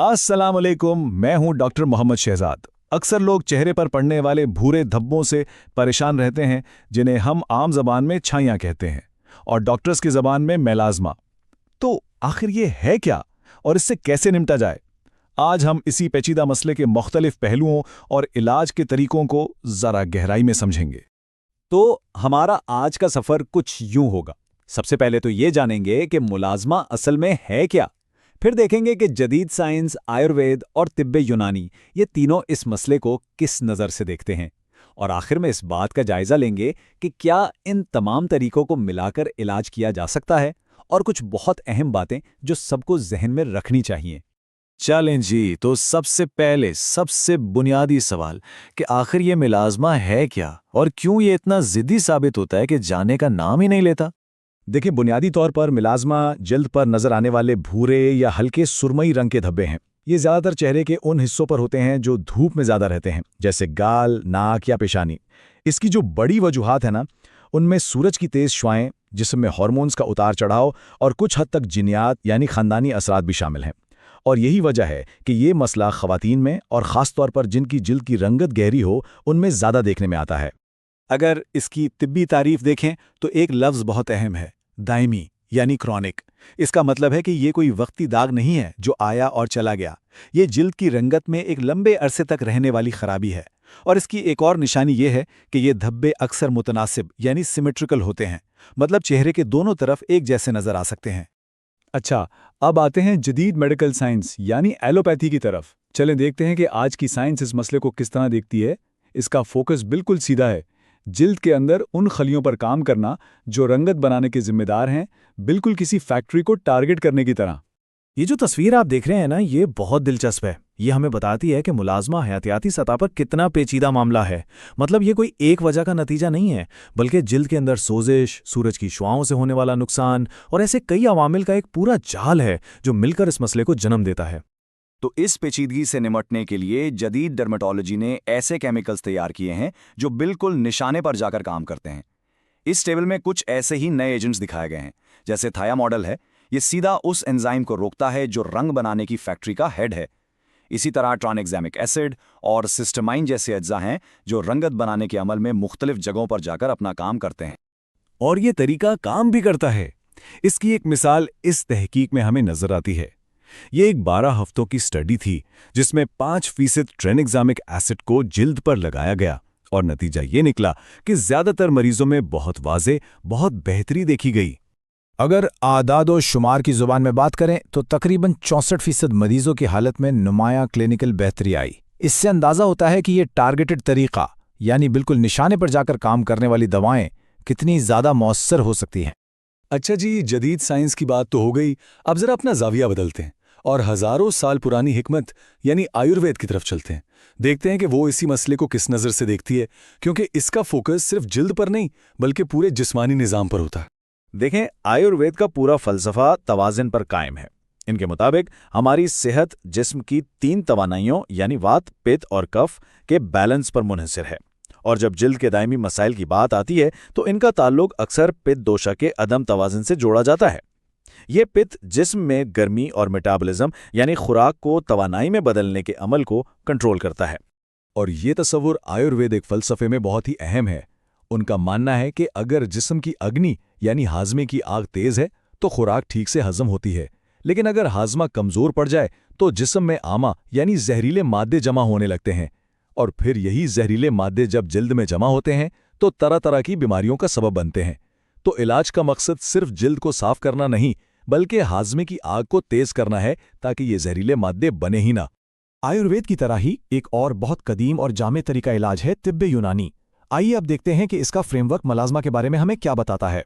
अस्सलाम वालेकुम, मैं हूं डॉक्टर मोहम्मद शहजाद। अक्सर लोग चेहरे पर पड़ने वाले भूरे धब्बों से परेशान रहते हैं, जिन्हें हम आम जबान में छाइयाँ कहते हैं और डॉक्टर्स की जबान में मेलाज़मा। तो आखिर ये है क्या और इससे कैसे निपटा जाए? आज हम इसी पेचीदा मसले के मुख्तलिफ पहलुओं और इलाज के तरीकों को ज़रा गहराई में समझेंगे। तो हमारा आज का सफ़र कुछ यूं होगा। सबसे पहले तो ये जानेंगे कि मुलाजमा असल में है क्या। फिर देखेंगे कि जदीद साइंस, आयुर्वेद और तिब्बे यूनानी ये तीनों इस मसले को किस नज़र से देखते हैं। और आखिर में इस बात का जायज़ा लेंगे कि क्या इन तमाम तरीकों को मिलाकर इलाज किया जा सकता है, और कुछ बहुत अहम बातें जो सबको जहन में रखनी चाहिए। चलें जी, तो सबसे पहले सबसे बुनियादी सवाल कि आखिर ये मिलाज़मा है क्या और क्यों ये इतना ज़िद्दी साबित होता है कि जाने का नाम ही नहीं लेता? देखिए, बुनियादी तौर पर मिलाज़मा जल्द पर नजर आने वाले भूरे या हल्के सुरमई रंग के धब्बे हैं। ये ज़्यादातर चेहरे के उन हिस्सों पर होते हैं जो धूप में ज़्यादा रहते हैं, जैसे गाल, नाक या पेशानी। इसकी जो बड़ी वजूहात है ना, उनमें सूरज की तेज़ शुआएं, जिस्म में हार्मोन्स का उतार चढ़ाव और कुछ हद तक जिन्यात यानी ख़ानदानी असरात भी शामिल हैं। और यही वजह है कि ये मसला ख़वातीन में और ख़ास तौर पर जिनकी जिल्द की रंगत गहरी हो, उनमें ज़्यादा देखने में आता है। अगर इसकी तिब्बी तारीफ देखें तो एक लफ्ज़ बहुत अहम है, दायमी यानी क्रॉनिक। इसका मतलब है कि ये कोई वक्ती दाग नहीं है जो आया और चला गया। ये जिल्द की रंगत में एक लंबे अरसे तक रहने वाली खराबी है। और इसकी एक और निशानी ये है कि ये धब्बे अक्सर मुतनासिब यानी सिमेट्रिकल होते हैं, मतलब चेहरे के दोनों तरफ एक जैसे नज़र आ सकते हैं। अच्छा, अब आते हैं जदीद मेडिकल साइंस यानी एलोपैथी की तरफ। चलें देखते हैं कि आज की साइंस इस मसले को किस तरह देखती है। इसका फोकस बिल्कुल सीधा है, जिल्द के अंदर उन खलियों पर काम करना जो रंगत बनाने के जिम्मेदार हैं, बिल्कुल किसी फैक्ट्री को टारगेट करने की तरह। ये जो तस्वीर आप देख रहे हैं ना, ये बहुत दिलचस्प है। ये हमें बताती है कि मुलाजमा हयातियाती सतह पर कितना पेचीदा मामला है। मतलब ये कोई एक वजह का नतीजा नहीं है, बल्कि जिल्द के अंदर सोजिश, सूरज की शुआओं से होने वाला नुकसान और ऐसे कई अवामिल का एक पूरा जाल है जो मिलकर इस मसले को जन्म देता है। तो इस पेचीदगी से निपटने के लिए जदीद डर्मेटोलॉजी ने ऐसे केमिकल्स तैयार किए हैं जो बिल्कुल निशाने पर जाकर काम करते हैं। इस टेबल में कुछ ऐसे ही नए एजेंट्स दिखाए गए हैं। जैसे थाया मॉडल है, ये सीधा उस एंजाइम को रोकता है जो रंग बनाने की फैक्ट्री का हेड है। इसी तरह ट्रानेक्सामिक एसिड और सिस्टमाइन जैसे अज्जा हैं जो रंगत बनाने के अमल में मुख्तलिफ जगहों पर जाकर अपना काम करते हैं। और ये तरीका काम भी करता है। इसकी एक मिसाल इस तहकीक में हमें नजर आती है। ये एक 12 हफ्तों की स्टडी थी जिसमें 5% ट्रेनेक्सामिक एसिड को जिल्द पर लगाया गया और नतीजा ये निकला कि ज्यादातर मरीजों में बहुत वाज़े, बहुत बेहतरी देखी गई। अगर आदाद और शुमार की ज़ुबान में बात करें तो तकरीबन 64% मरीजों की हालत में नुमाया क्लिनिकल बेहतरी आई। इससे अंदाज़ा होता है कि ये टारगेटेड तरीक़ा यानी बिल्कुल निशाने पर जाकर काम करने वाली दवाएं कितनी ज़्यादा मौसर हो सकती हैं। अच्छा जी, जदीद साइंस की बात तो हो गई। अब जरा अपना जाविया बदलते हैं और हज़ारों साल पुरानी हिकमत यानी आयुर्वेद की तरफ चलते हैं। देखते हैं कि वो इसी मसले को किस नज़र से देखती है, क्योंकि इसका फोकस सिर्फ जिल्द पर नहीं बल्कि पूरे जिस्मानी निज़ाम पर होता है। देखें, आयुर्वेद का पूरा फलसफा तवाज़ुन पर कायम है। इनके मुताबिक हमारी सेहत जिस्म की 3 तवानाइयों यानी वात, पित्त और कफ के बैलेंस पर मुनहसर है। और जब जिल्द के दायमी मसाइल की बात आती है तो इनका ताल्लुक अक्सर पित्त दोषा के अदम तवाज़ुन से जोड़ा जाता है। ये पित्त जिस्म में गर्मी और मेटाबॉलिज्म यानी खुराक को तवानाई में बदलने के अमल को कंट्रोल करता है। और ये तस्वुर आयुर्वेदिक फ़लसफ़े में बहुत ही अहम है। उनका मानना है कि अगर जिस्म की अग्नि यानी हाजमे की आग तेज़ है तो खुराक ठीक से हजम होती है, लेकिन अगर हाजमा कमज़ोर पड़ जाए तो जिस्म में आमा यानी जहरीले मादे जमा होने लगते हैं। और फिर यही जहरीले मादे जब जिल्द में जमा होते हैं तो तरह तरह की बीमारियों का सबब बनते हैं। तो इलाज का मकसद सिर्फ जिल्द को साफ करना नहीं, बल्कि हाजमे की आग को तेज करना है ताकि ये जहरीले मादे बने ही ना। आयुर्वेद की तरह ही एक और बहुत कदीम और जामे तरीका इलाज है तिब्बे यूनानी। आइए अब देखते हैं कि इसका फ्रेमवर्क मुलाजमा के बारे में हमें क्या बताता है।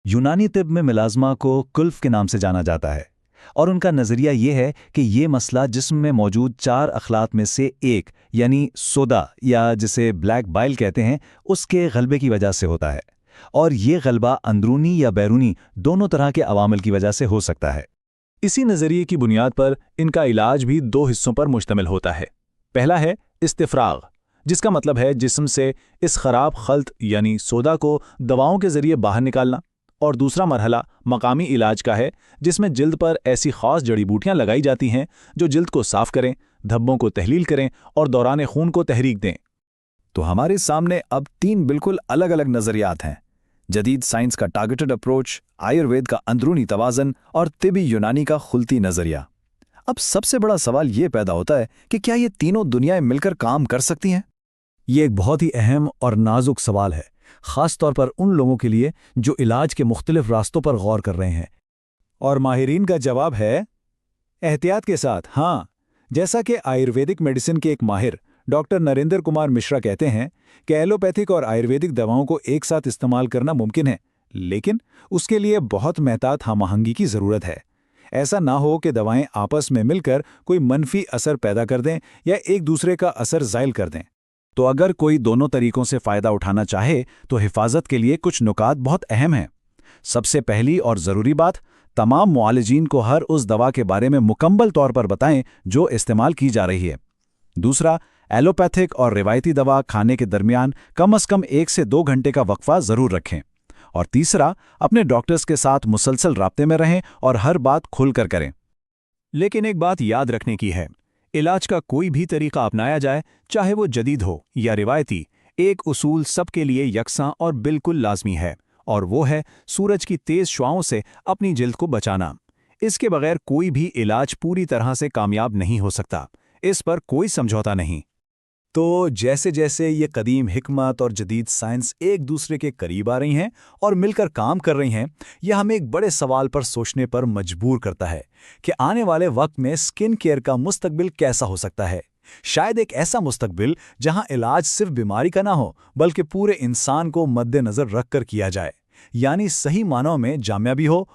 यूनानी तिब में मिलाजमा को कुल्फ के नाम से जाना जाता है, और उनका नज़रिया ये है कि ये मसला जिस्म में मौजूद 4 अखलात में से एक यानी सोदा या जिसे ब्लैक बाइल कहते हैं, उसके गलबे की वजह से होता है। और ये गलबा अंदरूनी या बैरूनी दोनों तरह के अवामिल की वजह से हो सकता है। इसी नज़रिए की बुनियाद पर इनका इलाज भी 2 हिस्सों पर मुश्तमिल होता है। पहला है इस्तिफ्राग, जिसका मतलब है जिस्म से इस खराब खल्त यानी सोदा को दवाओं के जरिए बाहर निकालना। और दूसरा मरहला मकामी इलाज का है, जिसमें जिल्द पर ऐसी खास जड़ी बूटियां लगाई जाती हैं जो जिल्द को साफ करें, धब्बों को तहलील करें और दौरान खून को तहरीक दें। तो हमारे सामने अब 3 बिल्कुल अलग अलग नज़रियात हैं। जदीद साइंस का टारगेटेड अप्रोच, आयुर्वेद का अंदरूनी तवाज़न और तिबी यूनानी का खुलती नज़रिया। अब सबसे बड़ा सवाल ये पैदा होता है कि क्या ये तीनों दुनियाएं मिलकर काम कर सकती हैं? ये एक बहुत ही अहम और नाजुक सवाल है, खास तौर पर उन लोगों के लिए जो इलाज के मुख्तलिफ रास्तों पर गौर कर रहे हैं। और माहिरीन का जवाब है एहतियात के साथ हाँ। जैसा कि आयुर्वेदिक मेडिसिन के एक माहिर डॉक्टर नरेंद्र कुमार मिश्रा कहते हैं कि एलोपैथिक और आयुर्वेदिक दवाओं को एक साथ इस्तेमाल करना मुमकिन है, लेकिन उसके लिए बहुत महतात हमआहंगी की ज़रूरत है। ऐसा ना हो कि दवाएं आपस में मिलकर कोई मनफी असर पैदा कर दें या एक दूसरे का असर ज़ाइल कर दें। तो अगर कोई दोनों तरीकों से फ़ायदा उठाना चाहे तो हिफाजत के लिए कुछ नुकात बहुत अहम हैं। सबसे पहली और ज़रूरी बात, तमाम मुआलिजीन को हर उस दवा के बारे में मुकम्मल तौर पर बताएं जो इस्तेमाल की जा रही है। दूसरा, एलोपैथिक और रिवायती दवा खाने के दरमियान कम से कम 1 से 2 घंटे का वक्फा ज़रूर रखें। और तीसरा, अपने डॉक्टर्स के साथ मुसलसल राब्ते में रहें और हर बात खुलकर करें। लेकिन एक बात याद रखने की है, इलाज का कोई भी तरीका अपनाया जाए, चाहे वो जदीद हो या रिवायती, एक उसूल सबके लिए यकसां और बिल्कुल लाजमी है, और वो है सूरज की तेज शुआओं से अपनी जिल्द को बचाना। इसके बगैर कोई भी इलाज पूरी तरह से कामयाब नहीं हो सकता, इस पर कोई समझौता नहीं। तो जैसे जैसे ये कदीम हिकमत और जदीद साइंस एक दूसरे के करीब आ रही हैं और मिलकर काम कर रही हैं, यह हमें एक बड़े सवाल पर सोचने पर मजबूर करता है कि आने वाले वक्त में स्किन केयर का मुस्तकबिल कैसा हो सकता है। शायद एक ऐसा मुस्तकबिल जहां इलाज सिर्फ बीमारी का ना हो, बल्कि पूरे इंसान को मद्देनजर रखकर किया जाए, यानी सही मानों में जामिया भी हो